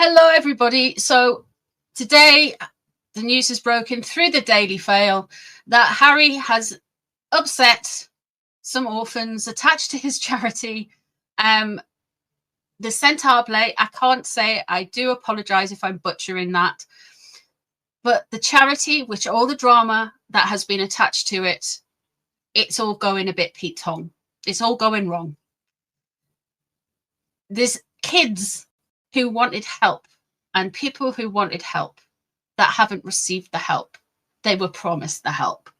Hello, everybody. So today the news has broken through the Daily Fail that Harry has upset some orphans attached to his charity. The Centaur Blade, I can't say, I do apologize if I'm butchering that. But the charity, which all the drama that has been attached to it, it's all going a bit Pete Tong. It's all going wrong. There's kids who wanted help and people who wanted help that haven't received the help. They were promised the help.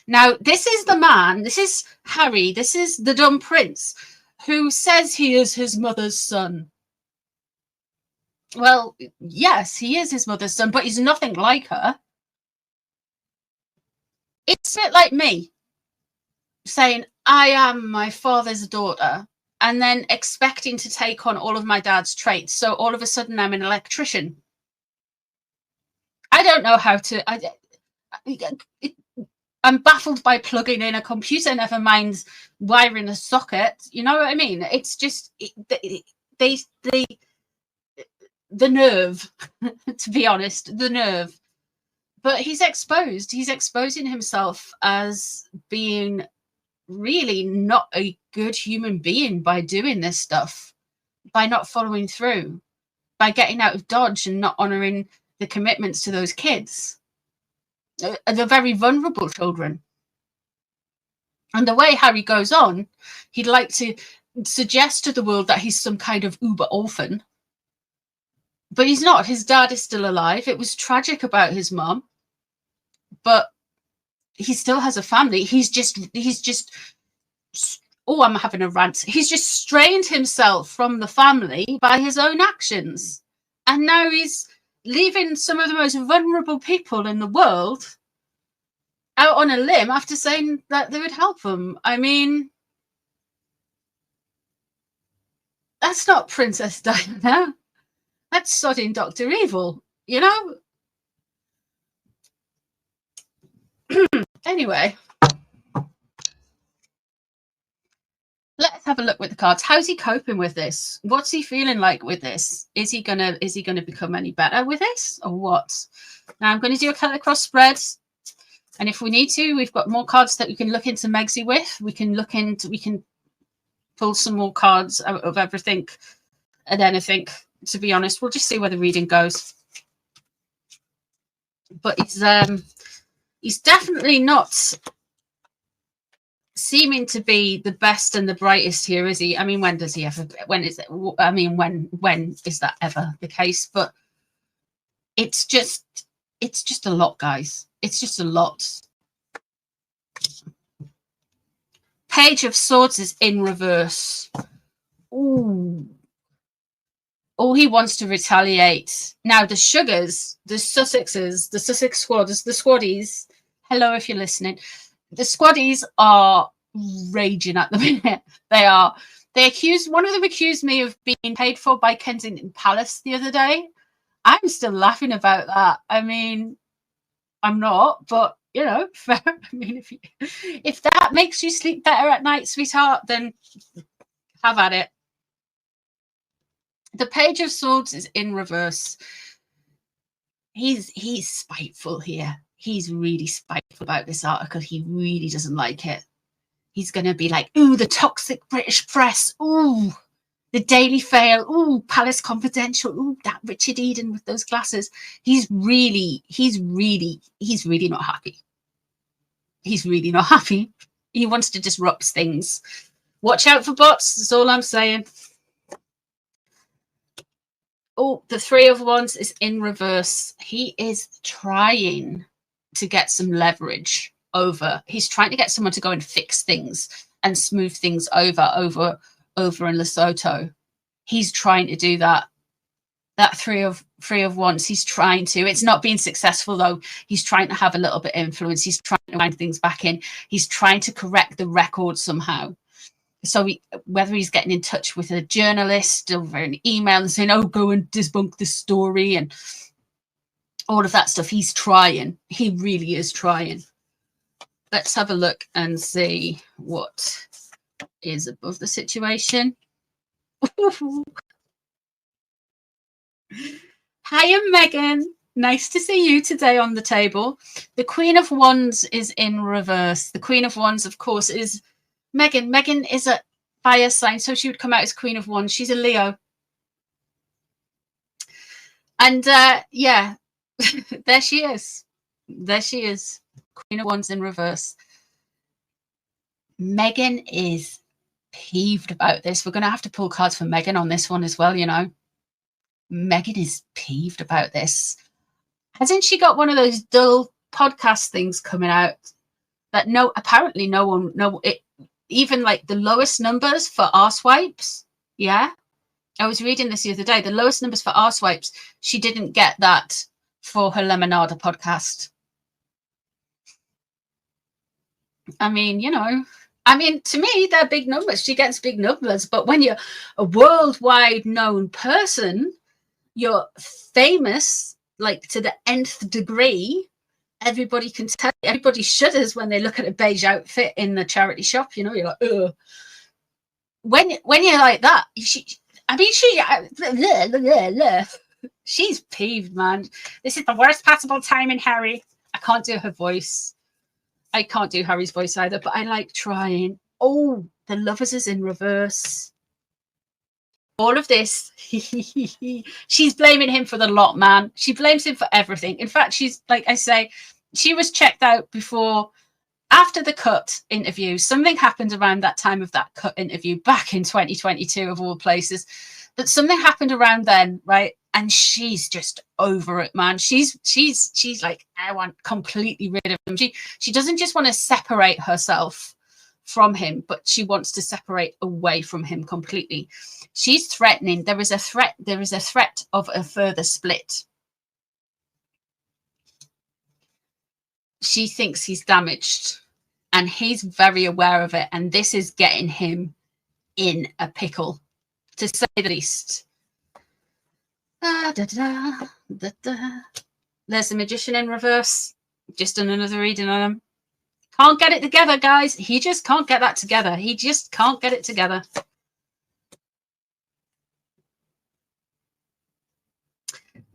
Now, this is the man, this is Harry, this is the dumb prince who says he is his mother's son. Well, yes, he is his mother's son, but he's nothing like her. It's a bit like me saying, I am my father's daughter, and then expecting to take on all of my dad's traits. So all of a sudden I'm an electrician. I don't know how to... I'm baffled by plugging in a computer, never mind wiring a socket. You know what I mean? It's just... the nerve, to be honest, the nerve. But he's exposed. He's exposing himself as being really not a good human being by doing this stuff, by not following through, by getting out of Dodge and not honouring the commitments to those kids. They're very vulnerable children. And the way Harry goes on, he'd like to suggest to the world that he's some kind of uber orphan. But he's not. His dad is still alive. It was tragic about his mum. But he still has a family. He's just, oh, I'm having a rant. He's just strained himself from the family by his own actions. And now he's leaving some of the most vulnerable people in the world out on a limb after saying that they would help them. I mean, that's not Princess Diana. That's sodding Dr. Evil, you know? Anyway, let's have a look with the cards. How's he coping with this? What's he feeling like with this? Is he gonna become any better with this, or what? Now I'm going to do a cut across spread, and if we need to, we've got more cards that we can look into Megsy with. We can pull some more cards out of everything and anything. To be honest, we'll just see where the reading goes. But he's definitely not seeming to be the best and the brightest here, is he? I mean, when does he ever? When is it? I mean, when is that ever the case? But it's just a lot, guys. It's just a lot. Page of Swords is in reverse. Ooh. Oh, he wants to retaliate. Now, the Sugars, the Sussexes, the Sussex squads, the Squaddies, hello if you're listening. The Squaddies are raging at the minute. One of them accused me of being paid for by Kensington Palace the other day. I'm still laughing about that. I mean, I'm not, but, you know, fair. I mean, if that makes you sleep better at night, sweetheart, then have at it. The Page of Swords is in reverse. He's spiteful here. He's really spiteful about this article. He really doesn't like it. He's going to be like, ooh, the toxic British press. Ooh, the Daily Fail. Ooh, Palace Confidential. Ooh, that Richard Eden with those glasses. He's really not happy. He's really not happy. He wants to disrupt things. Watch out for bots. That's all I'm saying. Oh, the Three of Wands is in reverse. He is trying to get some leverage over. He's trying to get someone to go and fix things and smooth things over in Lesotho. He's trying to do that. That Three of Wands, he's trying to. It's not being successful, though. He's trying to have a little bit of influence. He's trying to wind things back in. He's trying to correct the record somehow. So whether he's getting in touch with a journalist over an email and saying, oh, go and debunk this story and all of that stuff, he's trying. He really is trying. Let's have a look and see what is above the situation. Hiya, Meghan. Nice to see you today on the table. The Queen of Wands is in reverse. The Queen of Wands, of course, is Meghan. Meghan is a fire sign, so she would come out as Queen of Wands. She's a Leo. And yeah, there she is. There she is. Queen of Wands in reverse. Meghan is peeved about this. We're going to have to pull cards for Meghan on this one as well, you know. Meghan is peeved about this. Hasn't she got one of those dull podcast things coming out that apparently no one, even like the lowest numbers for arsewipes? Yeah. I was reading this the other day. The lowest numbers for arsewipes, she didn't get that for her Lemonada podcast. I mean, you know, to me, they're big numbers. She gets big numbers. But when you're a worldwide known person, you're famous, like to the nth degree, everybody can tell. Everybody shudders when they look at a beige outfit in the charity shop. You know, you're like, ugh. When you're like that, she's peeved, man. This is the worst possible time in Harry. I can't do her voice. I can't do Harry's voice either, but I like trying. Oh, the Lovers is in reverse. All of this, she's blaming him for the lot, man. She blames him for everything. In fact, she's, like I say, she was checked out after the cut interview. Something happened around that time of that cut interview back in 2022, of all places. But something happened around then, right? And she's just over it, man. She's like, I want completely rid of him. She doesn't just want to separate herself from him, but she wants to separate away from him completely. She's threatening. There is a threat of a further split. She thinks he's damaged, and he's very aware of it, and this is getting him in a pickle, to say the least. There's the Magician in reverse. Just done another reading on him. Can't get it together, guys. He just can't get that together. He just can't get it together.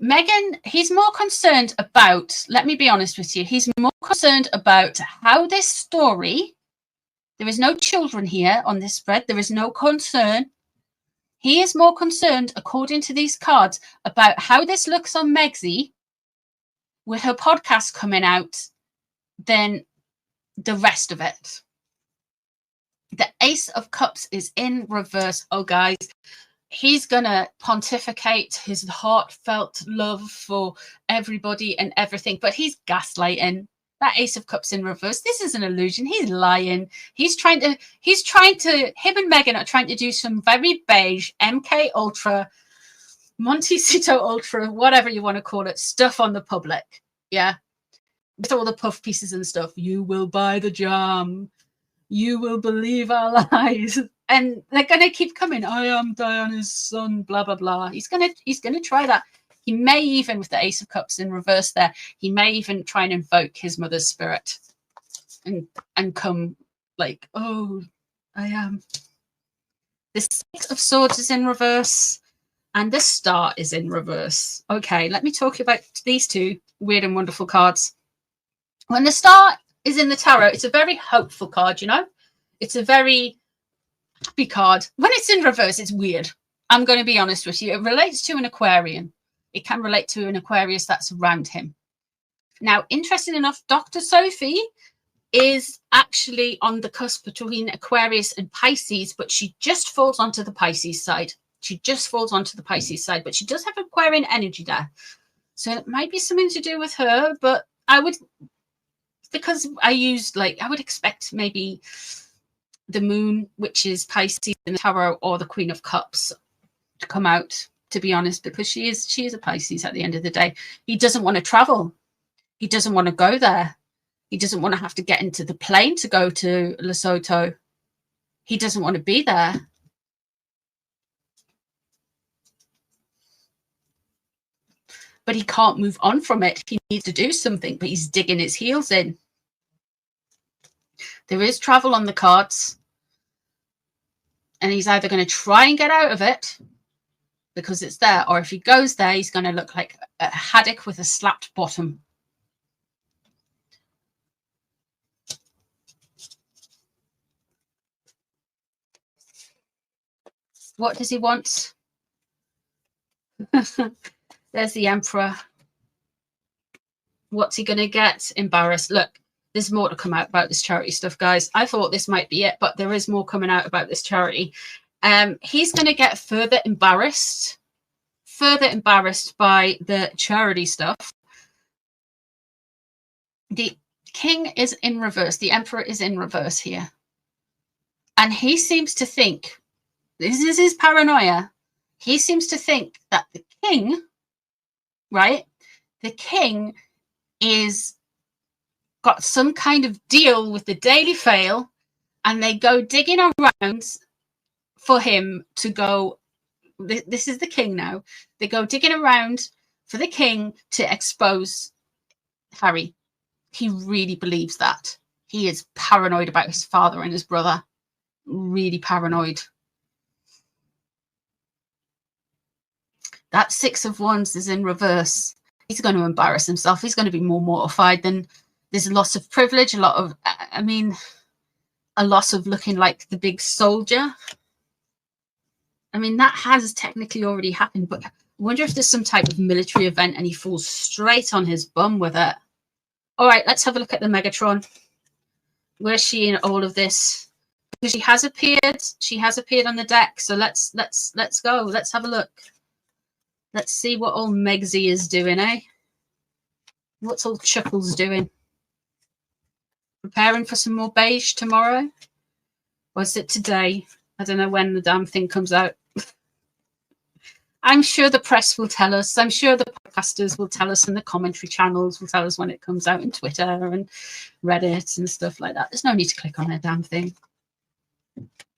Meghan, he's more concerned about, let me be honest with you, he's more concerned about how this story, there is no children here on this spread, there is no concern. He is more concerned, according to these cards, about how this looks on Megsy with her podcast coming out than the rest of it. The Ace of Cups is in reverse. Oh, guys, he's going to pontificate his heartfelt love for everybody and everything, but he's gaslighting. That Ace of Cups in reverse. This is an illusion. He's lying. Him and Meghan are trying to do some very beige MK Ultra, Montecito Ultra, whatever you want to call it, stuff on the public. Yeah. With all the puff pieces and stuff. You will buy the jam. You will believe our lies. And they're going to keep coming. I am Diana's son, blah, blah, blah. He's going to try that. He may even, with the Ace of Cups in reverse there, he may even try and invoke his mother's spirit and come like, oh, I am. The Six of Swords is in reverse and the Star is in reverse. Okay, let me talk about these two weird and wonderful cards. When the Star is in the tarot, it's a very hopeful card, you know? It's a very happy card. When it's in reverse, it's weird. I'm going to be honest with you. It relates to an Aquarian. It can relate to an Aquarius that's around him. Now, interesting enough, Dr. Sophie is actually on the cusp between Aquarius and Pisces, but she just falls onto the Pisces side. She just falls onto the Pisces side, but she does have Aquarian energy there. So it might be something to do with her, but I would, because I used, like, I would expect maybe the Moon, which is Pisces in the tarot, or the Queen of Cups to come out, to be honest, because she is a Pisces at the end of the day. He doesn't want to travel. He doesn't want to go there. He doesn't want to have to get into the plane to go to Lesotho. He doesn't want to be there. But he can't move on from it. He needs to do something, but he's digging his heels in. There is travel on the cards. And he's either going to try and get out of it, because it's there. Or if he goes there, he's going to look like a haddock with a slapped bottom. What does he want? There's the Emperor. What's he going to get? Embarrassed. Look, there's more to come out about this charity stuff, guys. I thought this might be it, but there is more coming out about this charity. He's going to get further embarrassed by the charity stuff. The king is in reverse. The Emperor is in reverse here. And he seems to think, this is his paranoia, he seems to think that the king, right, the king is got some kind of deal with the Daily Fail, and they go digging around for him to go, this is the king now, they go digging around for the king to expose Harry. He really believes that. He is paranoid about his father and his brother. Really paranoid. That Six of Wands is in reverse. He's going to embarrass himself. He's going to be more mortified. Than there's a loss of privilege, a lot of, I mean, a loss of looking like the big soldier. I mean, that has technically already happened, but I wonder if there's some type of military event and he falls straight on his bum with it. All right, let's have a look at the Megatron. Where's she in all of this? Because she has appeared. She has appeared on the deck. So let's go. Let's have a look. Let's see what old Megsy is doing, eh? What's old Chuckles doing? Preparing for some more beige tomorrow? Or is it today? I don't know when the damn thing comes out. I'm sure the press will tell us. I'm sure the podcasters will tell us, and the commentary channels will tell us when it comes out, in Twitter and Reddit and stuff like that. There's no need to click on that damn thing.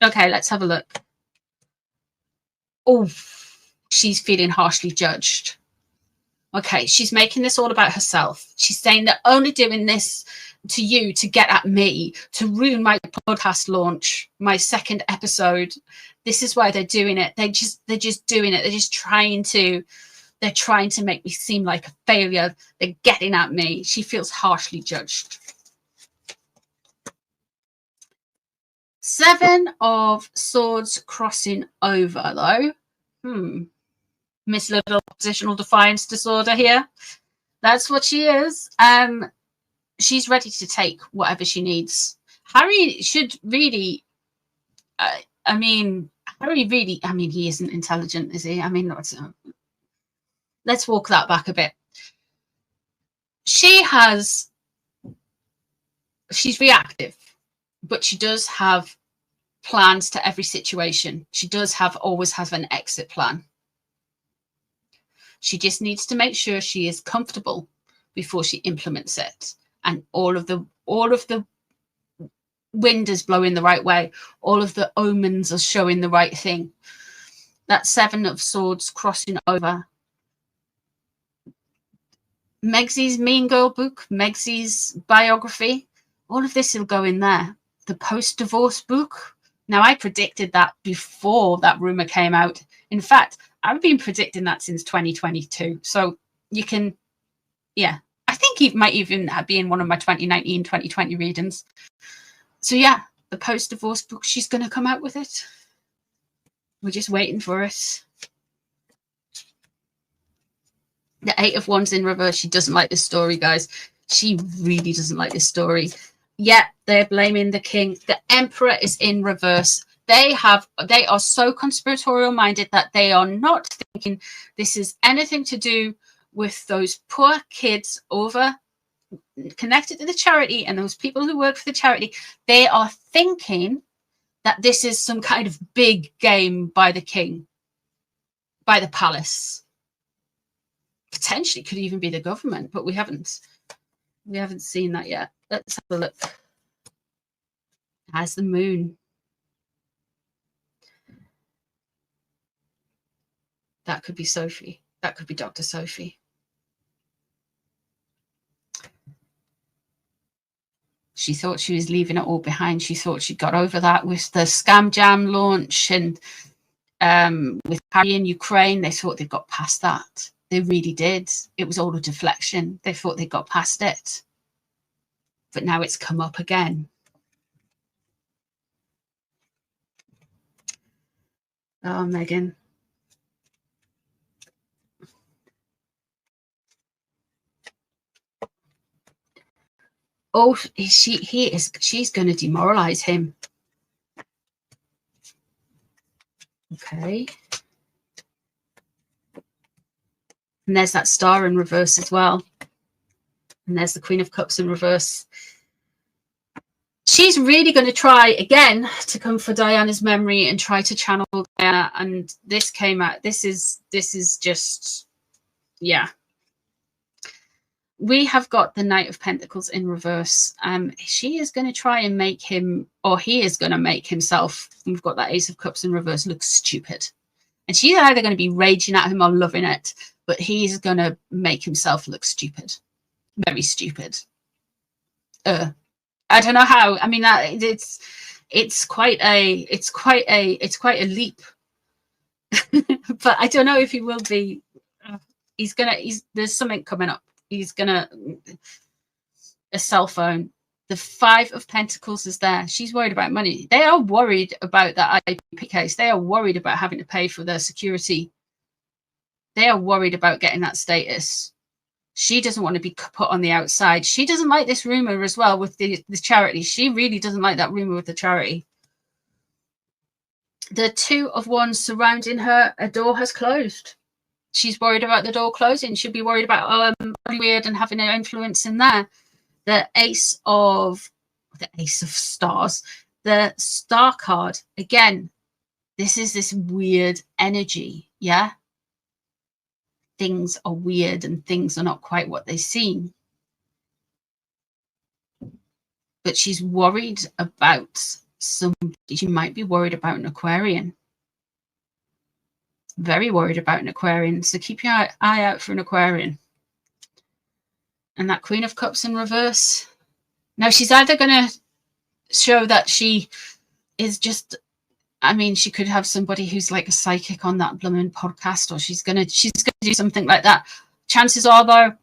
Okay, let's have a look. Oh, she's feeling harshly judged. Okay, she's making this all about herself. She's saying they're only doing this to you to get at me, to ruin my podcast launch, my second episode. This is why they're doing it. They're just doing it. They're trying to make me seem like a failure. They're getting at me. She feels harshly judged. Seven of Swords crossing over, though. Miss Little Positional Defiance Disorder here. That's what she is. She's ready to take whatever she needs. Harry should really, he isn't intelligent, is he? I mean, let's walk that back a bit. She's reactive, but she does have plans to every situation. She does always have an exit plan. She just needs to make sure she is comfortable before she implements it. And all of the wind is blowing the right way. All of the omens are showing the right thing. That Seven of Swords crossing over. Megsy's Mean Girl book, Megsy's biography, all of this will go in there. The post-divorce book. Now, I predicted that before that rumor came out. In fact, I've been predicting that since 2022. So you can, yeah. I think it might even be in one of my 2019, 2020 readings. So yeah, the post-divorce book, she's going to come out with it. We're just waiting for it. The Eight of Wands in reverse. She doesn't like this story, guys. She really doesn't like this story. Yeah, they're blaming the king. The Emperor is in reverse. They are so conspiratorial minded that they are not thinking this is anything to do with those poor kids over connected to the charity and those people who work for the charity. They are thinking that this is some kind of big game by the king, by the palace. Potentially could even be the government, but we haven't seen that yet. Let's have a look. As the moon. That could be Sophie. That could be Dr. Sophie. She thought she was leaving it all behind. She thought she got over that with the Scam Jam launch. And with carrying Ukraine, they thought they'd got past that. They really did. It was all a deflection. They thought they got past it. But now it's come up again. Oh, Meghan. Oh, she's going to demoralize him. Okay. And there's that star in reverse as well. And there's the Queen of Cups in reverse. She's really going to try again to come for Diana's memory and try to channel Diana. And this came out. This is just, yeah. We have got the Knight of Pentacles in reverse. She is going to try and make him, or he is going to make himself, we've got that Ace of Cups in reverse, look stupid. And she's either going to be raging at him or loving it, but he's going to make himself look stupid. Very stupid. I don't know how. I mean, it's quite a leap. But I don't know if he will be. There's something coming up. He's gonna a cell phone. The 5 of Pentacles is there. She's worried about money. They are worried about that IP case. They are worried about having to pay for their security. They are worried about getting that status. She doesn't want to be put on the outside. She doesn't like this rumor as well with the charity. She really doesn't like that rumor with the charity. The 2 of Wands surrounding her, a door has closed. She's worried about the door closing. She'll be worried about weird and having an influence in there. The Ace of Stars, the Star card. Again, this is this weird energy, yeah? Things are weird and things are not quite what they seem. But she's worried about somebody. She might be worried about an Aquarian. Very worried about an Aquarian. So keep your eye out for an Aquarian. And that Queen of Cups in reverse. Now she's either going to show that she is just, I mean, she could have somebody who's like a psychic on that blooming podcast, or she's gonna do something like that. Chances are, though,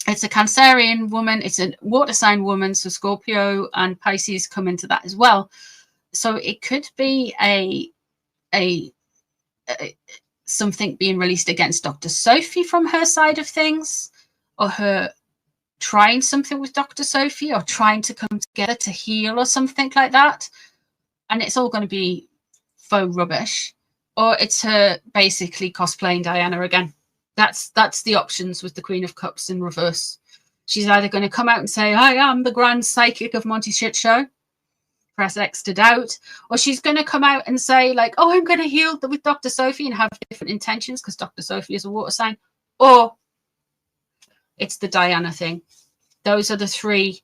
it's a Cancerian woman, it's a water sign woman, so Scorpio and Pisces come into that as well. So it could be something being released against Dr. Sophie from her side of things, or her trying something with Dr. Sophie, or trying to come together to heal or something like that. And it's all going to be faux rubbish, or it's her basically cosplaying Diana again. That's the options with the Queen of Cups in reverse. She's either going to come out and say, I am the grand psychic of Monty Shit Show, press X to doubt, or she's going to come out and say, like, oh, I'm going to heal with Dr. Sophie and have different intentions because Dr. Sophie is a water sign, or it's the Diana thing. Those are the three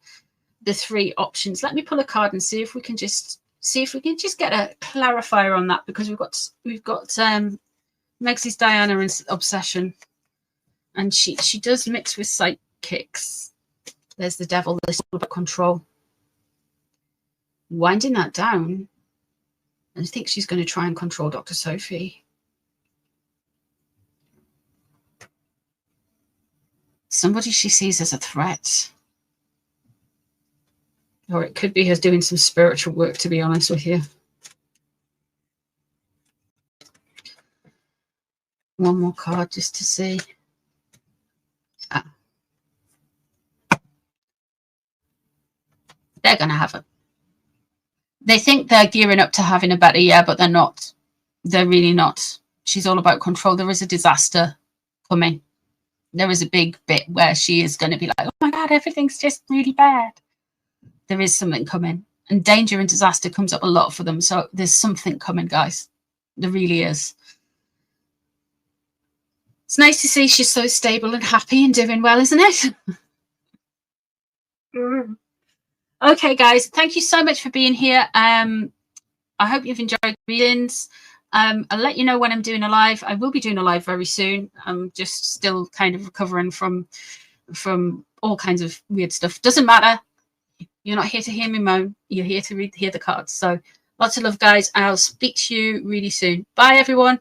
options. Let me pull a card and see if we can just get a clarifier on that, because we've got Megsy's Diana in obsession, and she does mix with psychics. There's the devil. This is all about control. Winding that down, I think she's going to try and control Dr. Sophie. Somebody she sees as a threat. Or it could be her doing some spiritual work, to be honest with you. One more card just to see. They're going to have it. They think they're gearing up to having a better year, but they're not. They're really not. She's all about control. There is a disaster coming. There is a big bit where she is going to be like, oh my God, everything's just really bad. There is something coming, and danger and disaster comes up a lot for them. So there's something coming, guys. There really is. It's nice to see she's so stable and happy and doing well, isn't it? Okay, guys, thank you so much for being here. I hope you've enjoyed the readings. I'll let you know when I'm doing a live. I will be doing a live very soon. I'm just still kind of recovering from all kinds of weird stuff. Doesn't matter. You're not here to hear me moan. You're here to hear the cards. So Lots of love, guys. I'll speak to you really soon. Bye, everyone.